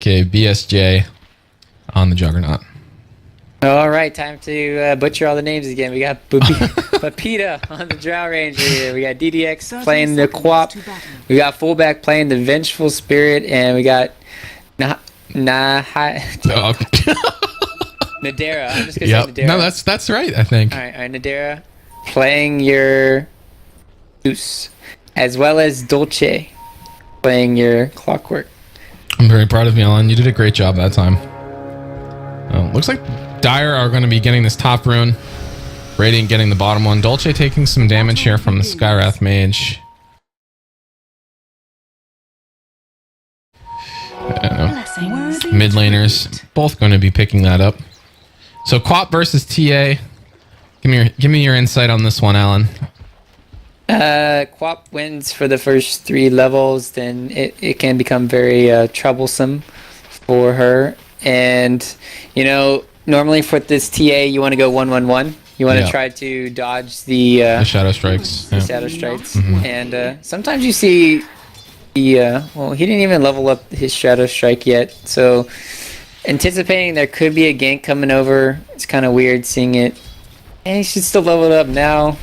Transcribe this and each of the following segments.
aka BSJ, on the Juggernaut. All right, time to butcher all the names again. We got Papita on the Drow Ranger here. We got DDX playing the Quap. We got Fullback playing the Vengeful Spirit, and we got Nadera. I'm just gonna say Nadera. No, that's right, I think. All right, Nadera playing your Zeus, as well as Dolce playing your Clockwork. I'm very proud of you, Alan. You did a great job that time. Looks like Dire are going to be getting this top rune. Radiant getting the bottom one. Dolce taking some damage here from the Skywrath Mage. Mid laners both going to be picking that up. So Quap versus TA. Give me your insight on this one, Alan. Quap wins for the first 3 levels, then it can become very troublesome for her. And you know, normally for this TA, you want to go 1-1-1. You want to try to dodge the Shadow Strikes. The Shadow Strikes, and sometimes you see well, he didn't even level up his Shadow Strike yet, so anticipating there could be a gank coming over, it's kind of weird seeing it. And he should still level it up now.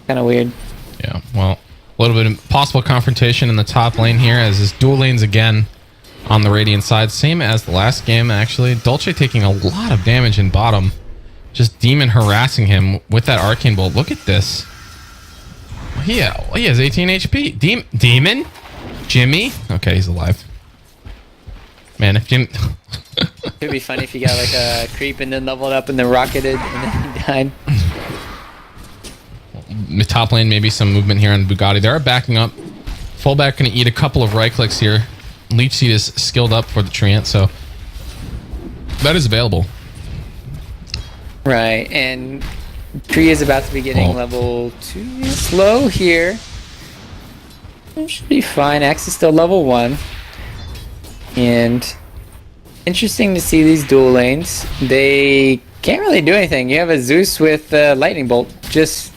Kind of weird. Yeah, well, a little bit of possible confrontation in the top lane here as his dual lanes again on the Radiant side. Same as the last game, actually. Dolce taking a lot of damage in bottom. Just Demon harassing him with that Arcane Bolt. Look at this. Yeah, he has 18 HP. Demon? Jimmy? Okay, he's alive. Man, if Jimmy... It'd be funny if you got like a creep and then leveled up and then rocketed and then he died. The top lane, maybe some movement here on Bugatti. They are backing up. Fullback going to eat a couple of right clicks here. Leech Seed is skilled up for the Treant, so that is available. Right, and Tree is about to be getting level 2 slow here. It should be fine. Axe is still level 1. And interesting to see these dual lanes. They can't really do anything. You have a Zeus with Lightning Bolt. Just,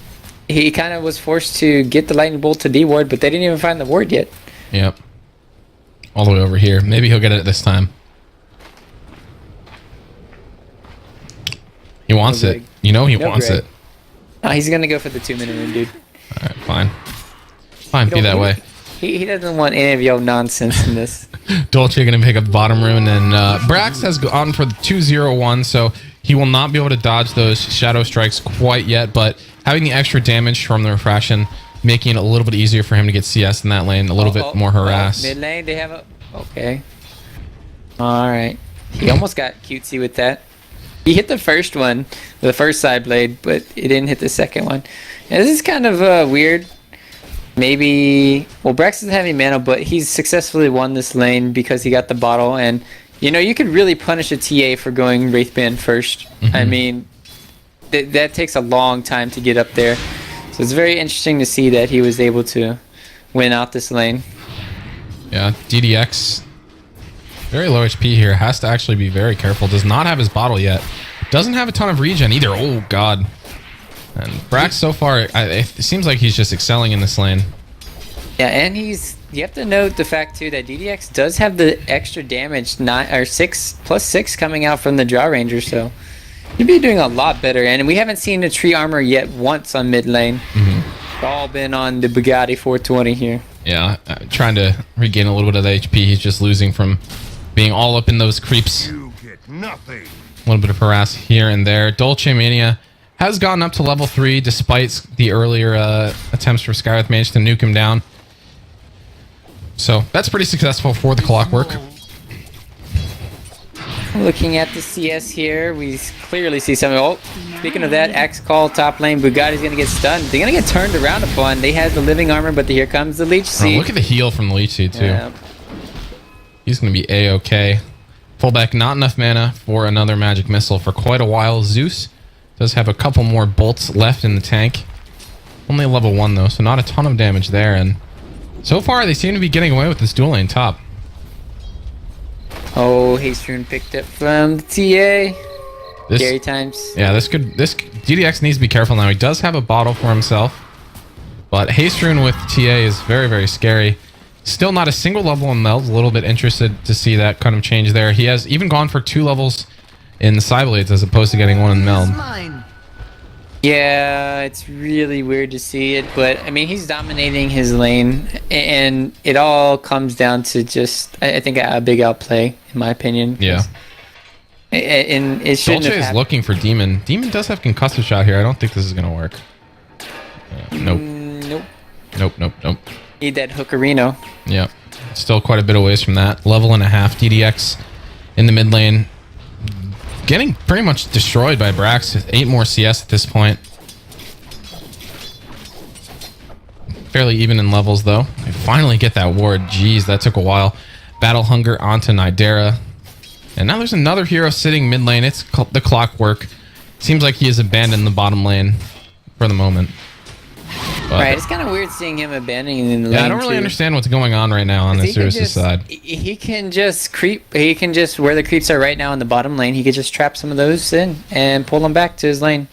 he kind of was forced to get the Lightning Bolt to D-ward, but they didn't even find the ward yet. Yep. All the way over here. Maybe he'll get it this time. He wants it. You know he wants it. Oh, he's going to go for the 2-minute rune, dude. Alright, fine. Fine, be that way. He doesn't want any of your nonsense in this. Dolce going to pick up the bottom rune, and Brax has gone for the 2-0-1, so he will not be able to dodge those Shadow Strikes quite yet, but having the extra damage from the refraction, making it a little bit easier for him to get CS in that lane, a little bit more harass. Mid lane, they have a... Okay. Alright. He almost got cutesy with that. He hit the first one, the first side blade, but he didn't hit the second one. And this is kind of weird. Maybe... Well, Brax doesn't have any mana, but he's successfully won this lane because he got the bottle. And, you know, you could really punish a TA for going Wraithband first. I mean, that takes a long time to get up there. So it's very interesting to see that he was able to win out this lane. Yeah, DDX, very low HP here. Has to actually be very careful. Does not have his bottle yet. Doesn't have a ton of regen either. Oh, God. And Brax so far, it seems like he's just excelling in this lane. Yeah, and you have to note the fact, too, that DDX does have the extra damage, 6+6 coming out from the Drow Ranger, so you'd be doing a lot better. And we haven't seen the tree armor yet once on mid lane. It's all been on the Bugatti 420 here. Yeah, trying to regain a little bit of the HP. He's just losing from being all up in those creeps. You get nothing. A little bit of harass here and there. Dolce Mania has gotten up to level 3 despite the earlier attempts for Skywrath Mage to nuke him down. So that's pretty successful for the Clockwork. Looking at the CS here, we clearly see something. Oh, speaking of that, Axe call top lane. Bugatti's going to get stunned. They're going to get turned around upon. They had the living armor, but here comes the Leech Seed. Oh, look at the heal from the Leech Seed, too. Yeah. He's going to be A-okay. Fullback, not enough mana for another magic missile for quite a while. Zeus does have a couple more bolts left in the tank. Only level 1, though, so not a ton of damage there. And so far, they seem to be getting away with this dual lane top. Oh, Hastrun picked up from the TA. Scary times. Yeah, this DDX needs to be careful now. He does have a bottle for himself, but Hastrun with TA is very, very scary. Still not a single level in meld. A little bit interested to see that kind of change there. He has even gone for 2 levels in Cyblades as opposed to getting 1 in meld. Yeah, it's really weird to see it, but I mean, he's dominating his lane, and it all comes down to just, I think, a big outplay, in my opinion. Yeah. And it shouldn't Dolce have is happened. looking for Demon. Demon does have concussive shot here. I don't think this is going to work. Nope. Nope. Nope. Need that hookerino. Yeah. Still quite a bit of ways from that. Level and a half. DDX in the mid lane. Getting pretty much destroyed by Brax. 8 more CS at this point. Fairly even in levels, though. They finally get that ward. Jeez, that took a while. Battle Hunger onto Nidera. And now there's another hero sitting mid lane. It's the Clockwork. Seems like he has abandoned the bottom lane for the moment. But, Right, it's kind of weird seeing him abandoning in the lane. yeah, I don't really understand what's going on right now on the Isurus' side. He can just creep. He can just, where the creeps are right now in the bottom lane, he could just trap some of those in and pull them back to his lane.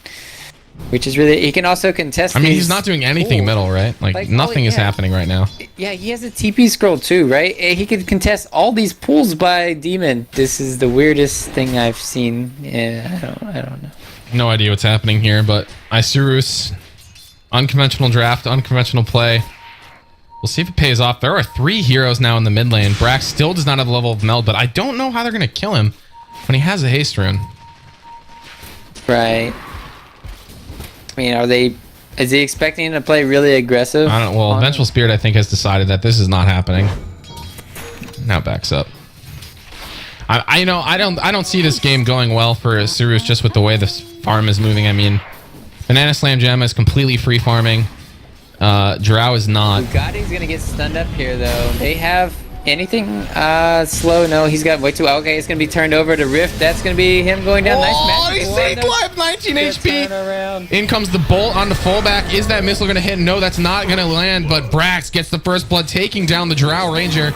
Which is really, he can also contest. I mean, these he's not doing anything pools. middle, right? Like nothing is happening right now. Yeah, he has a TP scroll too, right? He could contest all these pulls by Demon. This is the weirdest thing I've seen. Yeah, I don't know. No idea what's happening here, but Isurus, unconventional draft, unconventional play. We'll see if it pays off. There are 3 heroes now in the mid lane. Brax still does not have the level of meld, but I don't know how they're going to kill him when he has a haste rune. Right. I mean, is he expecting him to play really aggressive? I don't. Well, Vengeful Spirit, I think, has decided that this is not happening. Now backs up. I don't see this game going well for Isurus just with the way this farm is moving. I mean, Banana Slam Gem is completely free farming. Drow is not. Bugatti's gonna get stunned up here though. They have anything slow? No, he's got way too. Okay, it's gonna be turned over to Rift. That's gonna be him going down. Nice match. He saved life, 19 HP. In comes the bolt on the fallback. Is that missile gonna hit? No, that's not gonna land. But Brax gets the first blood, taking down the Drow Ranger.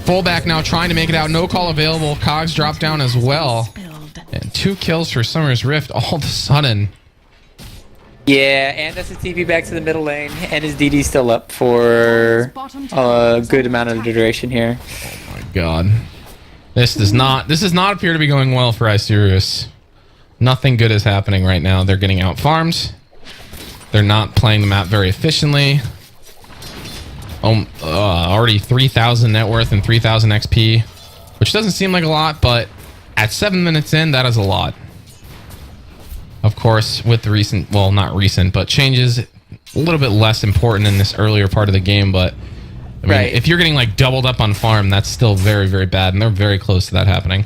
Fullback now trying to make it out. No call available. Cogs drop down as well. And 2 kills for Summer's Rift all of a sudden. Yeah, and that's a TP back to the middle lane, and his DD's still up for a good amount of duration here. Oh my god. This does not appear to be going well for Isurus. Nothing good is happening right now. They're getting out farmed. They're not playing the map very efficiently. Already 3,000 net worth and 3,000 XP, which doesn't seem like a lot, but at 7 minutes in, that is a lot. Of course, with the recent, well, not recent, but changes, a little bit less important in this earlier part of the game. But I mean, if you're getting like doubled up on farm, that's still very, very bad, and they're very close to that happening.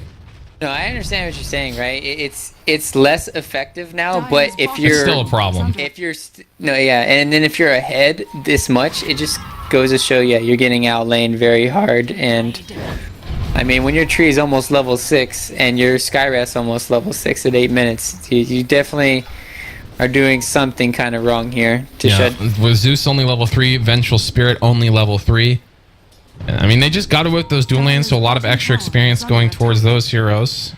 No, I understand what you're saying, right? It's less effective now, but if you're, it's still a problem. If you're and then if you're ahead this much, it just goes to show, you're getting outlaned very hard. And I mean, when your tree is almost level 6 and your Skyrest almost level 6 at 8 minutes, you definitely are doing something kind of wrong here. With Zeus only level 3, Vengeful Spirit only level 3. I mean, they just got to with those dual lanes, so a lot of extra experience going towards those heroes.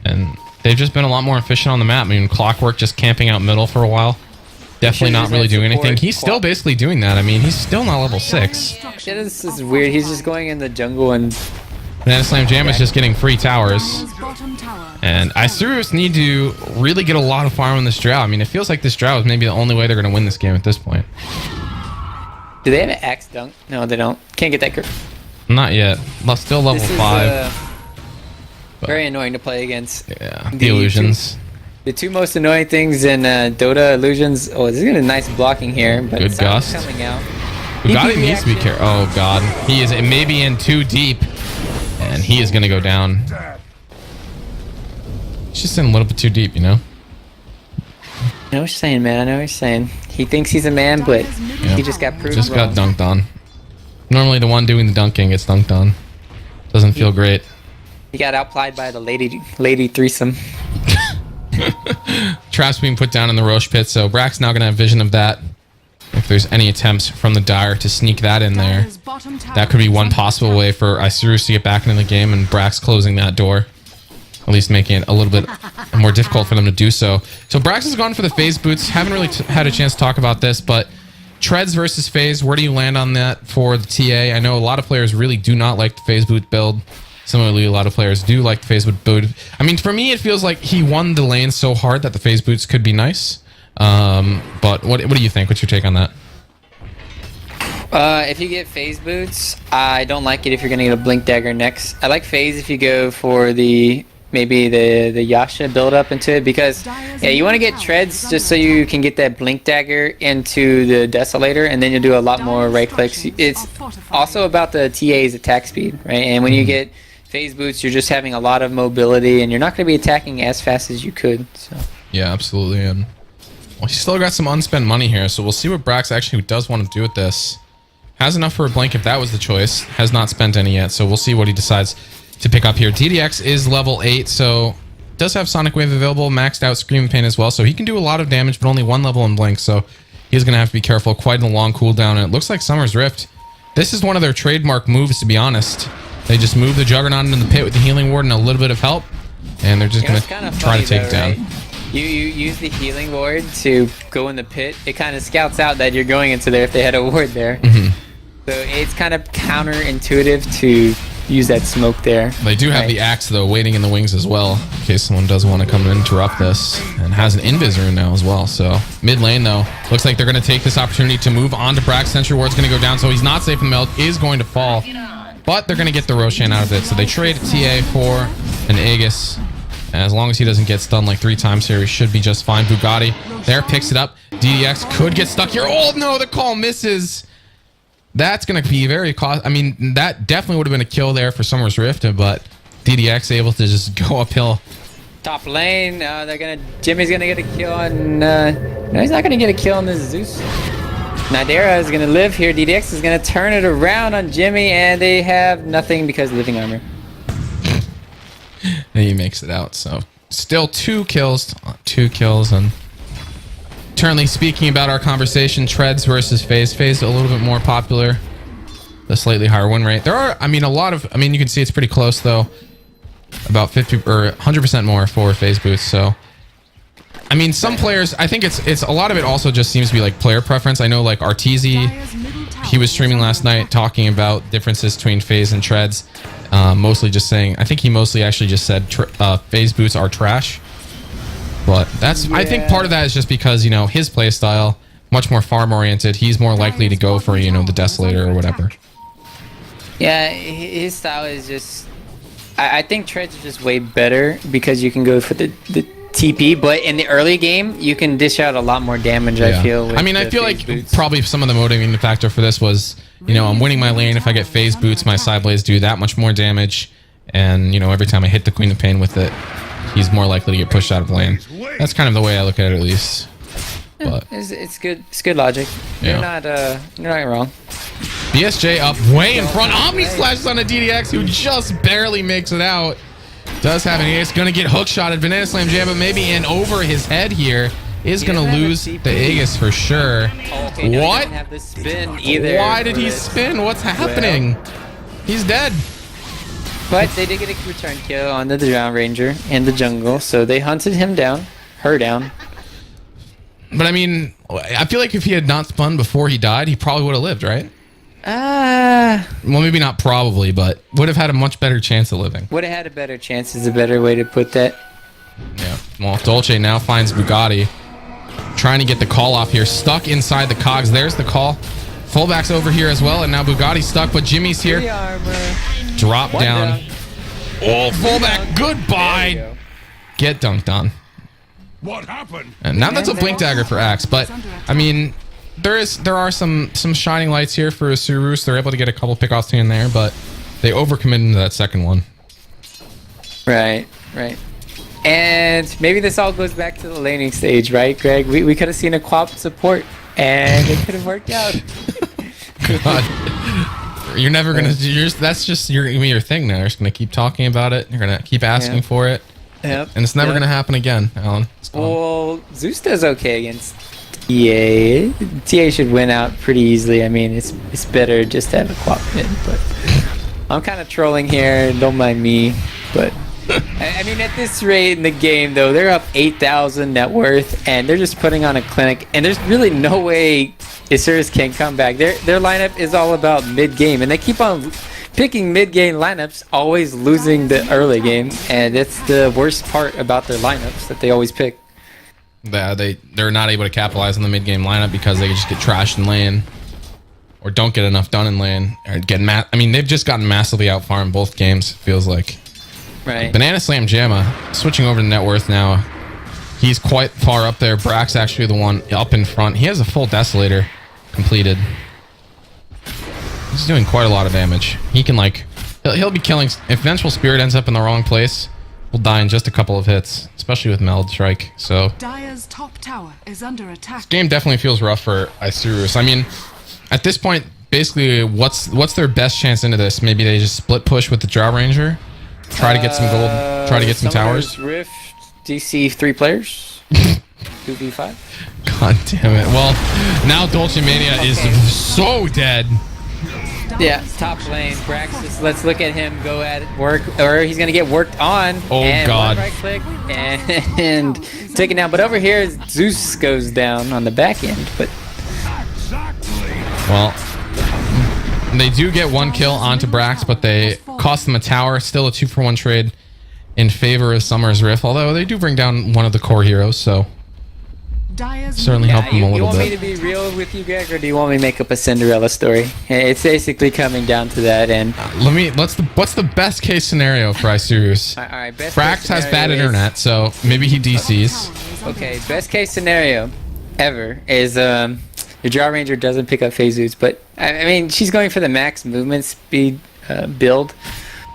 And they've just been a lot more efficient on the map. I mean, Clockwork just camping out middle for a while. Definitely not really doing anything. He's still basically doing that. I mean, he's still not level 6. Yeah, this is weird. He's just going in the jungle and... Banana Slam Jam is just getting free towers. And Isurus need to really get a lot of farm on this Drow. I mean, it feels like this Drow is maybe the only way they're going to win this game at this point. Do they have an axe dunk? No, they don't. Can't get that grip. Not yet. Well, still level 5. Very annoying to play against. Yeah, the illusions. The 2 most annoying things in Dota illusions. Oh, this is gonna nice blocking here, but good gust coming out. Bugatti needs to be careful. Oh god, he is maybe in too deep, and he is gonna go down. He's just in a little bit too deep, you know. I know what you're saying, man. I know what you're saying. He thinks he's a man, but he just got proved Just wrong. got dunked on. Normally, the one doing the dunking gets dunked on. Doesn't feel great. He got outplayed by the lady threesome. Traps being put down in the Roche pit, so Brack's now gonna have vision of that. If there's any attempts from the Dire to sneak that in there, that could be one possible way for Isurus to get back into the game, and Brax closing that door. At least making it a little bit more difficult for them to do so. So Brax has gone for the phase boots. Haven't really had a chance to talk about this, but Treads versus FaZe, where do you land on that for the TA? I know a lot of players really do not like the FaZe boot build. Similarly, a lot of players do like the FaZe boot build. I mean, for me, it feels like he won the lane so hard that the FaZe boots could be nice. But what do you think? What's your take on that? If you get FaZe boots, I don't like it if you're gonna get a Blink Dagger next. I like FaZe if you go for maybe the Yasha build up into it, because yeah, you want to get treads just so you can get that Blink Dagger into the Desolator, and then you'll do a lot more right clicks. It's also about the TA's attack speed, right? And when you get FaZe boots, you're just having a lot of mobility, and you're not going to be attacking as fast as you could. So. Yeah, absolutely. And well, he's still got some unspent money here, so we'll see what Brax actually does want to do with this. Has enough for a blink if that was the choice. Has not spent any yet, so we'll see what he decides to pick up here. DDX is level 8, so does have Sonic Wave available, maxed out Scream Pain as well, so he can do a lot of damage, but only 1 level in blink, so he's going to have to be careful. Quite a long cooldown, and it looks like Summer's Rift. This is one of their trademark moves, to be honest. They just move the Juggernaut into the pit with the Healing Ward and a little bit of help, and they're just going to try to take it down. Right? You use the Healing Ward to go in the pit. It kind of scouts out that you're going into there if they had a ward there. So it's kind of counterintuitive to use that smoke there. They do have the axe, though, waiting in the wings as well, in case someone does want to come and interrupt this, and has an Invis rune now as well. So mid lane, though, looks like they're going to take this opportunity to move on to Brax. Sentry Ward's going to go down, so he's not safe in the milk, is going to fall, but they're going to get the Roshan out of it. So they trade TA for an Aegis. As long as he doesn't get stunned like 3 times here, he should be just fine. Bugatti there picks it up. DDX could get stuck here. Oh no, the call misses. That's going to be very I mean, that definitely would have been a kill there for Summer's Rift, but DDX able to just go uphill. Top lane, Jimmy's gonna get a kill on, no, he's not gonna get a kill on this Zeus. Nadera is gonna live here. DDX is gonna turn it around on Jimmy, and they have nothing because of living armor. And he makes it out, so still 2 kills, and currently speaking about our conversation, Treads versus FaZe. FaZe a little bit more popular, the slightly higher win rate. There are, I mean, you can see it's pretty close though, about 50 or 100% more for FaZe boosts. So, I mean, some players, I think it's a lot of it also just seems to be like player preference. I know like Arteezy, he was streaming last night talking about differences between FaZe and Treads. Mostly just saying, I think he mostly actually just said FaZe boots are trash. But that's, I think part of that is just because, you know, his play style, much more farm oriented. He's more likely to go for, you know, the Desolator or whatever. Yeah, his style is just, I think Treads is just way better because you can go for the TP, but in the early game, you can dish out a lot more damage, I feel. I mean, I feel like probably some of the motivating factor for this was, you know, I'm winning my lane. If I get FaZe boots, my side blades do that much more damage. And, you know, every time I hit the Queen of Pain with it, he's more likely to get pushed out of lane. That's kind of the way I look at it, at least. But it's good. It's good logic. Yeah. You're not wrong. BSJ up way in front. Omni slashes on a DDX who just barely makes it out. Does have an ace. Going to get hook shotted. Banana Slam jab, but maybe in over his head here. Is going to lose the Aegis for sure. Okay, what? Have the spin either. Why did he spin? What's happening? He's dead. But they did get a return kill on the Drown Ranger in the jungle, so they hunted him down, her down. But I mean, I feel like if he had not spun before he died, he probably would have lived, right? Well, maybe not probably, but would have had a much better chance of living. Would have had a better chance is a better way to put that. Yeah. Well, Dolce now finds Bugatti. Trying to get the call off here. Stuck inside the cogs. There's the call. Fullback's over here as well, and now Bugatti's stuck, but Jimmy's here. Drop down. Oh, fullback. Goodbye. Get dunked on. What happened? And now that's a blink dagger for Axe, but I mean, there are some shining lights here for Isurus. They're able to get a couple pickoffs here and there, but they overcommitted into that second one. Right. And maybe this all goes back to the laning stage, right, Greg? We could have seen a Quap support, and it could have worked out. God. You're never gonna. That's just your thing now. You're just gonna keep talking about it. You're gonna keep asking for it. Yep. And it's never gonna happen again, Alan. Well, Zeus does okay against TA. TA should win out pretty easily. I mean, it's better just to have a Quap win, but I'm kind of trolling here. Don't mind me, but I mean, at this rate in the game, though, they're up 8,000 net worth, and they're just putting on a clinic. And there's really no way Isurus can come back. Their lineup is all about mid game, and they keep on picking mid game lineups, always losing the early game. And it's the worst part about their lineups that they always pick. Yeah, they're not able to capitalize on the mid game lineup because they just get trashed in lane, or don't get enough done in lane, or get I mean, they've just gotten massively out farmed both games. It feels like. Right. Banana Slam Jamma switching over to net worth now. He's quite far up there. Brack's actually the one up in front. He has a full Desolator completed. He's doing quite a lot of damage. He can like, he'll be killing. If Vengeful Spirit ends up in the wrong place, we'll die in just a couple of hits, especially with Meld Strike. So Dire's top tower is under attack. this game definitely feels rough for Isurus. I mean, at this point, basically, what's their best chance into this? Maybe they just split push with the Drow Ranger. Try to get some gold. Try to get some towers. Rift, DC 3 players. 2v5. God damn it. Well, now Dolce Mania is so dead. Yeah, top lane. Braxis, let's look at him go at work, or he's going to get worked on. Oh, and God. Right click and take it down. But over here, Zeus goes down on the back end. But Well, they do get one kill onto Brax, but they cost them a tower. Still a 2-for-1 trade in favor of Summer's Rift, although they do bring down one of the core heroes, so Dire's certainly help them a you little want me bit. to be real with you, Greg, or do you want me to make up a Cinderella story? It's basically coming down to that. And What's the best case scenario for Isurus? all right, best Brax case has bad scenario is- internet, so maybe he DCs. Okay, best case scenario ever is your Drow Ranger doesn't pick up Phazus, but I mean she's going for the max movement speed build.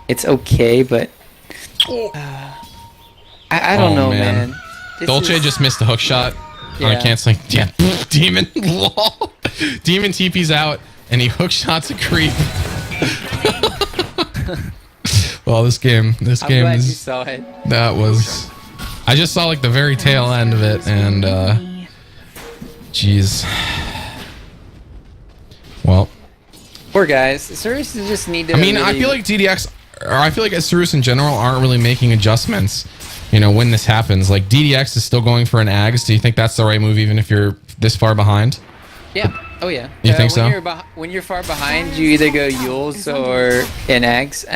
It's okay, but I don't Oh, know, man. man. This Dolce is- just missed a hook shot on Yeah. a canceling. Yeah, Demon. Lol. Demon TP's out, and he hook shots a creep. Well, this game I'm glad you is. saw it. That was. I just saw like the very tail end of it, and jeez. Well, Poor guys. Seriously, just need to. I mean, I really- feel like DDX, or I feel like Isurus in general, aren't really making adjustments. You know, when this happens, like DDX is still going for an Ags. Do you think that's the right move, even if you're this far behind? Yeah. Oh yeah. You think when so? When you're far behind, you either go Yules or an Ags.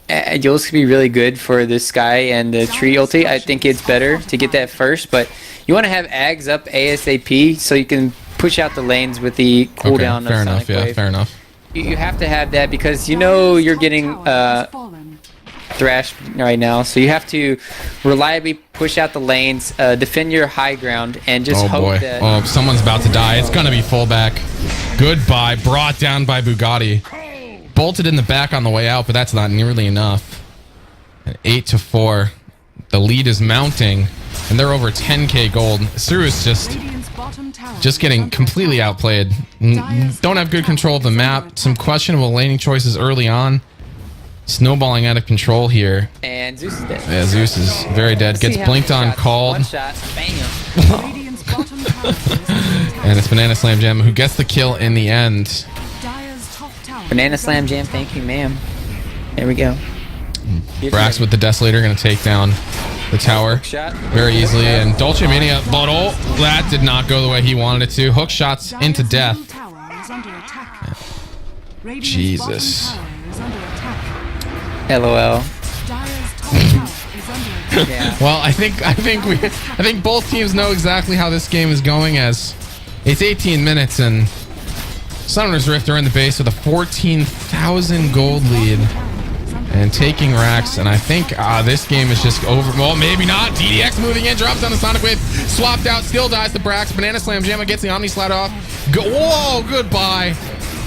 Yules could be really good for the Sky and the Tree ulti. I think it's better to get that first, but you want to have Ags up ASAP so you can push out the lanes with the cooldown. fair of enough. Sonic Yeah, Wave. fair enough. You have to have that because you know you're getting thrashed right now, so you have to reliably push out the lanes, defend your high ground, and just Oh hope boy. that. Oh, someone's about to die. It's gonna be fullback. Goodbye. Brought down by Bugatti. Bolted in the back on the way out, but that's not nearly enough. An 8-4. The lead is mounting, and they're over 10k gold. Isurus just getting completely outplayed. Don't have good control of the map. Some questionable laning choices early on. Snowballing out of control here. And Zeus is dead. Yeah, Zeus is very dead. Gets See how blinked many on, shots? called. One shot, bam. And it's Banana Slam Jam who gets the kill in the end. Banana Slam Jam, thank you, ma'am. There we go. Brax with the Desolator going to take down the tower Shot. very easily. And Dolce Mania, but oh, that did not go the way he wanted it to. Hook shots into death. Jesus. LOL. Yeah. Well, I think both teams know exactly how this game is going, as it's 18 minutes and Summoner's Rift are in the base with a 14,000 gold lead and taking racks. And I think this game is just over. Well, maybe not. DDX moving in, drops down the Sonic Wave, swapped out, still dies to Brax. Banana Slam Jamma gets the Omni Slide off. Whoa, goodbye.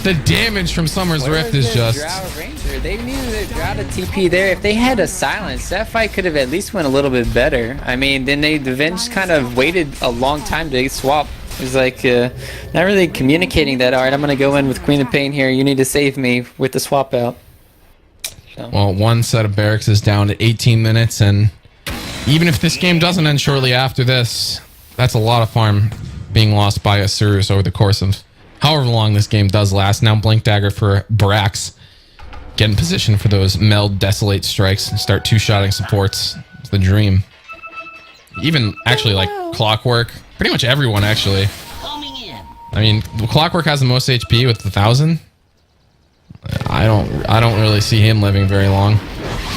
The damage from Summer's Rift is just. Drow Ranger. They needed a Drow to TP there. If they had a silence, that fight could have at least went a little bit better. I mean, then the Venge kind of waited a long time to swap. It was like not really communicating that. All right, I'm gonna go in with Queen of Pain here. You need to save me with the swap out. So. Well, one set of barracks is down to 18 minutes, and even if this game doesn't end shortly after this, that's a lot of farm being lost by Isurus over the course of however long this game does last. Now Blink Dagger for Brax. get in position for those meld desolate strikes and start two-shotting supports. It's the dream. Even actually like Clockwork, pretty much everyone actually. I mean, Clockwork has the most HP with 1,000. I don't really see him living very long.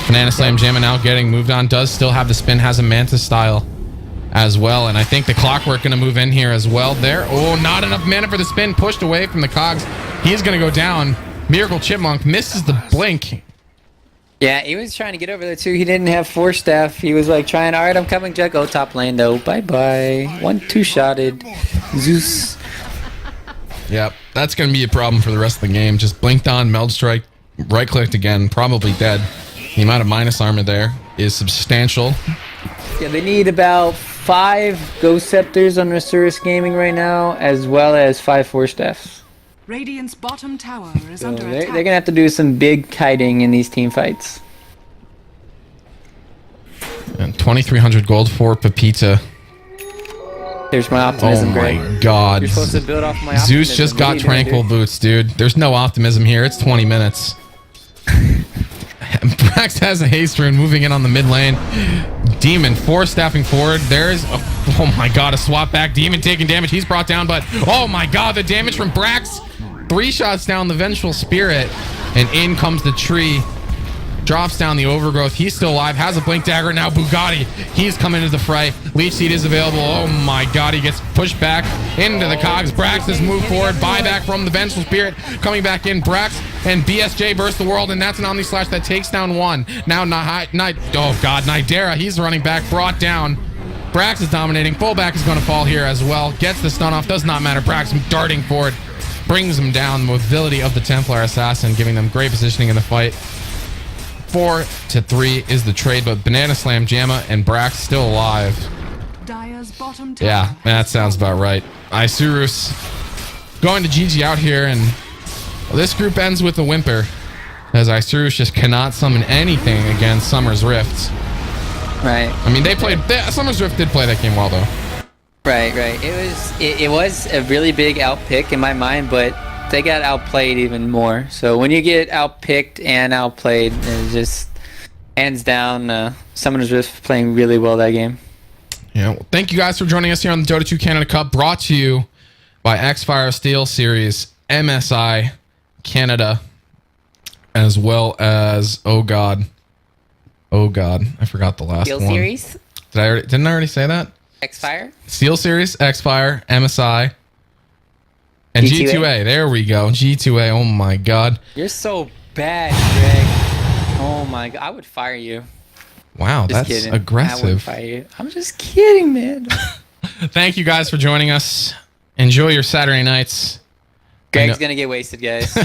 Banana Slam Jamma now getting moved on. Does still have the spin, has a Mantis style as well. And I think the Clockwork going to move in here as well. There. Oh, not enough mana for the spin. Pushed away from the cogs. He's going to go down. Miracle Chipmunk misses the blink. Yeah, he was trying to get over there too. He didn't have Force Staff. He was like trying, all right, I'm coming, Jack. Go top lane though. Bye-bye. 1-2-shotted. Zeus. Yep, that's going to be a problem for the rest of the game. Just blinked on, meld strike, right-clicked again, probably dead. The amount of minus armor there is substantial. Yeah, they need about 5 Ghost Scepters on Isurus Gaming right now, as well as 5 Force Staffs. Radiant's bottom tower is So under they're attack. going to have to do some big kiting in these team fights. And 2,300 gold for Pepita. There's my Oh optimism, Greg. my god. You're supposed to build off my Zeus optimism. just What got are you doing, tranquil dude? boots, dude. There's no optimism here. It's 20 minutes. Brax has a haste rune moving in on the mid lane. Demon force staffing forward. There's oh my god, a swap back. Demon taking damage. He's brought down, but oh my god, the damage from Brax. 3 shots down the Vengeful Spirit, and in comes the tree. Drops down the Overgrowth. He's still alive. Has a Blink Dagger. Now Bugatti. He's coming into the fray. Leech Seed is available. Oh my god. He gets pushed back into the cogs. Brax has moved forward. Buyback from the Vengeful Spirit. Coming back in. Brax and BSJ burst the world. And that's an Omni Slash that takes down one. Now oh god. Nidera. He's running back. Brought down. Brax is dominating. Fullback is going to fall here as well. Gets the stun off. Does not matter. Brax darting forward. Brings him down. The mobility of the Templar Assassin. Giving them great positioning in the fight. 4-3 is the trade, but Banana Slam, Jamma, and Brax still alive. Dire's bottom tower. Yeah, that sounds about right. Isurus going to GG out here, and this group ends with a whimper, as Isurus just cannot summon anything against Summer's Rift. Right. I mean, Summer's Rift did play that game well, though. Right. It was a really big outpick in my mind, but they got outplayed even more. So when you get outpicked and outplayed, it's just hands down, Summoner's Rift playing really well that game. Yeah, well, thank you guys for joining us here on the Dota 2 Canada Cup, brought to you by X-Fire Steel Series, MSI Canada, as well as oh god, I forgot the last Steel one. Series? Didn't I already say that? X-Fire? Steel Series, X-Fire, MSI, and G2A. G2A. There we go. G2A. Oh my god. You're so bad, Greg. Oh my god. I would fire you. Wow, Just that's kidding. I would aggressive. fire you. I'm just kidding, man. Thank you guys for joining us. Enjoy your Saturday nights. Greg's gonna get wasted, guys.